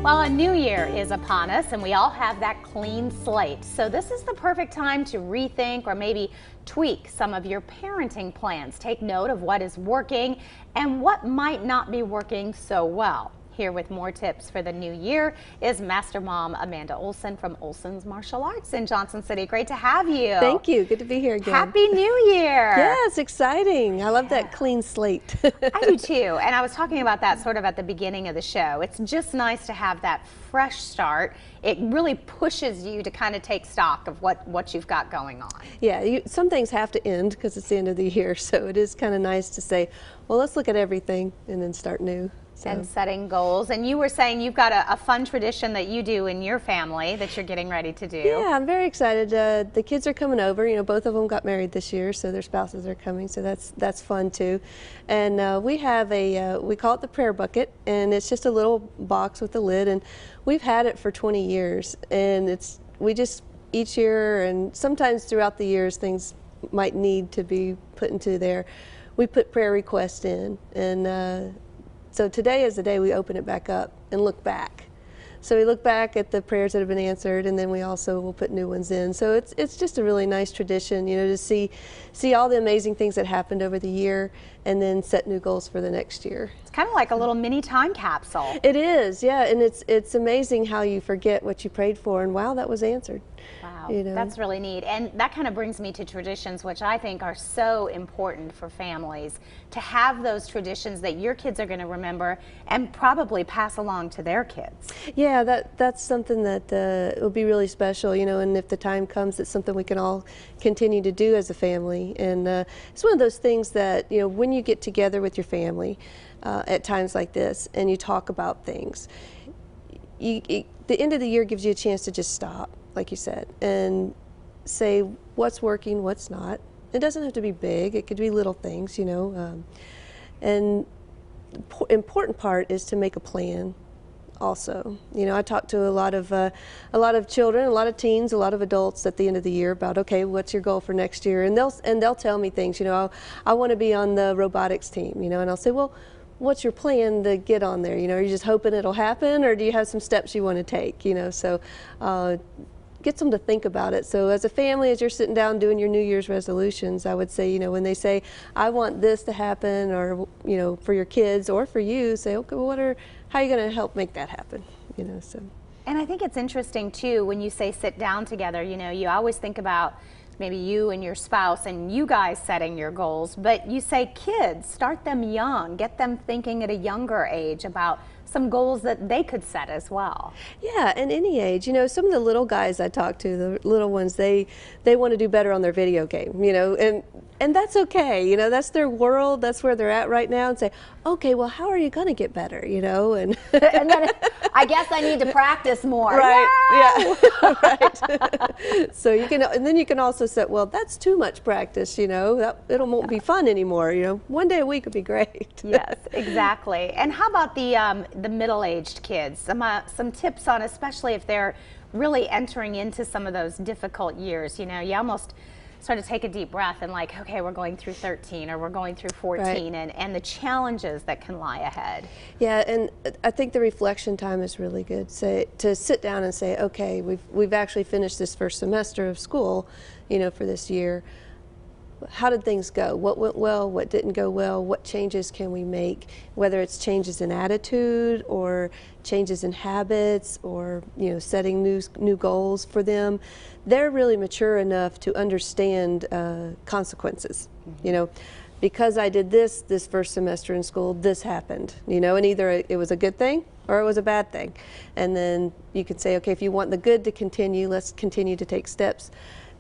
Well, a new year is upon us and we all have that clean slate. So this is the perfect time to rethink or maybe tweak some of your parenting plans. Take note of what is working and what might not be working so well. Here with more tips for the new year is Master Mom Amanda Olson from Olson's Martial Arts in Johnson City. Great to have you. Thank you. Good to be here again. Happy New Year. Yeah, it's exciting. I love that clean slate. I do too. And I was talking about that sort of at the beginning of the show. It's just nice to have that fresh start. It really pushes you to kind of take stock of what you've got going on. Yeah, some things have to end because it's the end of the year. So it is kind of nice to say, well, let's look at everything and then start new. So. And setting goals. And you were saying you've got a fun tradition that you do in your family that you're getting ready to do. Yeah, I'm very excited. The kids are coming over. You know, both of them got married this year, so their spouses are coming. So that's fun too. And we have we call it the prayer bucket, and it's just a little box with a lid. And we've had it for 20 years. And we just each year, and sometimes throughout the years, things might need to be put into there. We put prayer requests in, and so today is the day we open it back up and look back. So we look back at the prayers that have been answered, and then we also will put new ones in. So it's just a really nice tradition, you know, to see all the amazing things that happened over the year, and then set new goals for the next year. It's kind of like a little mini time capsule. It is, yeah, and it's amazing how you forget what you prayed for, and wow, that was answered. Wow, you know? That's really neat. And that kind of brings me to traditions, which I think are so important for families, to have those traditions that your kids are going to remember and probably pass along to their kids. Yeah, that's something that will be really special, you know, and if the time comes, it's something we can all continue to do as a family. And it's one of those things that, you know, when you get together with your family at times like this and you talk about things, the end of the year gives you a chance to just stop, like you said, and say what's working, what's not. It doesn't have to be big. It could be little things, you know. And the important part is to make a plan also. You know, I talk to a lot of children, a lot of teens, a lot of adults at the end of the year about, okay, what's your goal for next year? And they'll tell me things, you know, I want to be on the robotics team, you know, and I'll say, well, what's your plan to get on there? You know, are you just hoping it'll happen, or do you have some steps you want to take? You know, so get them to think about it. So as a family, as you're sitting down doing your New Year's resolutions, I would say, you know, when they say, I want this to happen, or, you know, for your kids or for you, say, okay, well, how are you going to help make that happen? You know, so. And I think it's interesting too, when you say sit down together, you know, you always think about maybe you and your spouse and you guys setting your goals, but you say kids, start them young, get them thinking at a younger age about some goals that they could set as well. Yeah, and any age. You know, some of the little guys I talk to, the little ones, they want to do better on their video game, you know, and that's okay. You know, that's their world, that's where they're at right now, and say, okay, well, how are you going to get better, you know? And then I guess I need to practice more. Right, yeah, right. So you can, and then you can also say, well, that's too much practice, you know, it won't be fun anymore, you know. One day a week would be great. Yes, exactly. And how about the middle-aged kids? Some tips on, especially if they're really entering into some of those difficult years. You know, you almost sort of take a deep breath and like, okay, we're going through 13 or we're going through 14, right, and the challenges that can lie ahead. Yeah, and I think the reflection time is really good. To sit down and say, okay, we've actually finished this first semester of school, you know, for this year. How did things go? What went well? What didn't go well? What changes can we make? Whether it's changes in attitude or changes in habits, or, you know, setting new goals for them. They're really mature enough to understand consequences. Mm-hmm. You know, because I did this first semester in school, this happened. You know, and either it was a good thing or it was a bad thing. And then you can say, okay, if you want the good to continue, let's continue to take steps.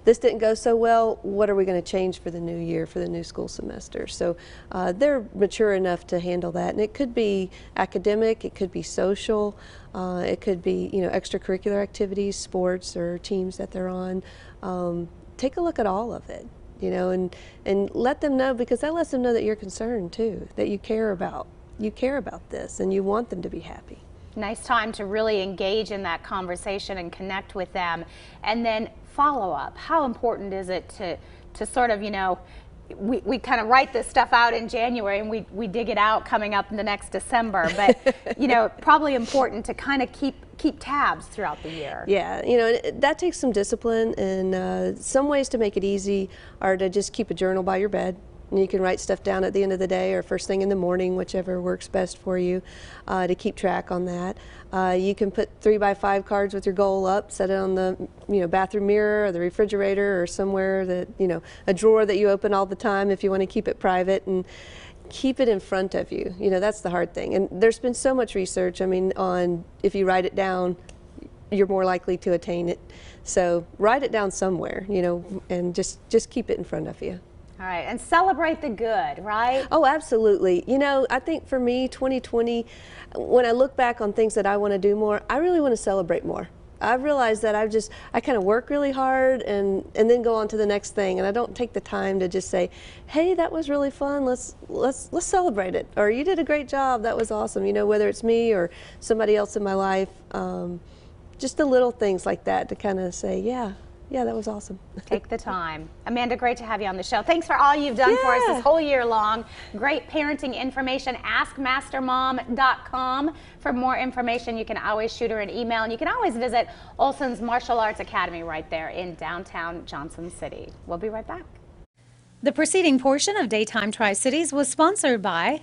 This didn't go so well, what are we going to change for the new year, for the new school semester? So they're mature enough to handle that. And it could be academic, it could be social, it could be, you know, extracurricular activities, sports or teams that they're on. Take a look at all of it, you know, and let them know, because that lets them know that you're concerned too, that you care about this and you want them to be happy. Nice time to really engage in that conversation and connect with them. And then follow up. How important is it to sort of, you know, we kind of write this stuff out in January and we dig it out coming up in the next December. But, you know, probably important to kind of keep tabs throughout the year. Yeah, you know, that takes some discipline, and some ways to make it easy are to just keep a journal by your bed. And you can write stuff down at the end of the day or first thing in the morning, whichever works best for you, to keep track on that. You can put 3x5 cards with your goal up, set it on the bathroom mirror or the refrigerator or somewhere that, a drawer that you open all the time if you want to keep it private, and keep it in front of you. You know, that's the hard thing. And there's been so much research, I mean, on if you write it down, you're more likely to attain it. So write it down somewhere, and just keep it in front of you. All right, and celebrate the good, right? Oh, absolutely. You know, I think for me, 2020, when I look back on things that I want to do more, I really want to celebrate more. I've realized that I kind of work really hard and then go on to the next thing, and I don't take the time to just say, hey, that was really fun, let's celebrate it, or you did a great job, that was awesome, whether it's me or somebody else in my life. Just the little things like that to kind of say, yeah, that was awesome. Take the time. Amanda, great to have you on the show. Thanks for all you've done for us this whole year long. Great parenting information. AskMasterMom.com. For more information, you can always shoot her an email, and you can always visit Olson's Martial Arts Academy right there in downtown Johnson City. We'll be right back. The preceding portion of Daytime Tri-Cities was sponsored by